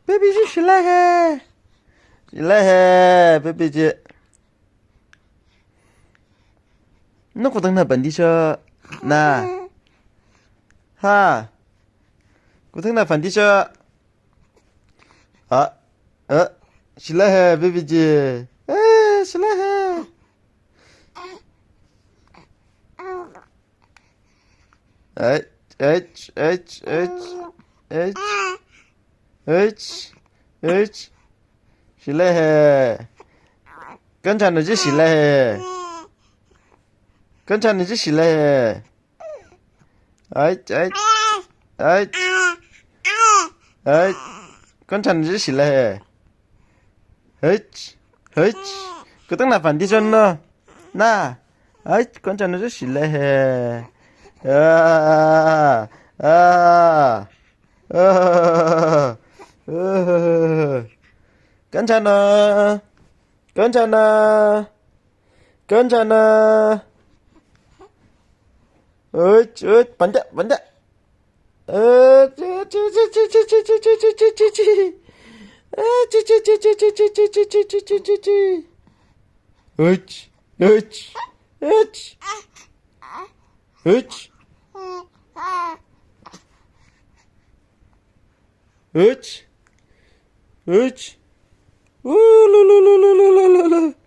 Babyci şilehe. Şilehe babyci. Nó có thằng nào bẩn đi chưa? Nà. Ha. Có thằng nào bẩn đi chưa? Şilehe babyci. Şilehe. Şilehe. 괜찮아 지 şilehe. 괜찮아 지 şilehe. 괜찮아 지 şilehe. 그 땅나 반디셨노? 나. 괜찮아 지 şilehe. 괜찮아. 반자. Lu.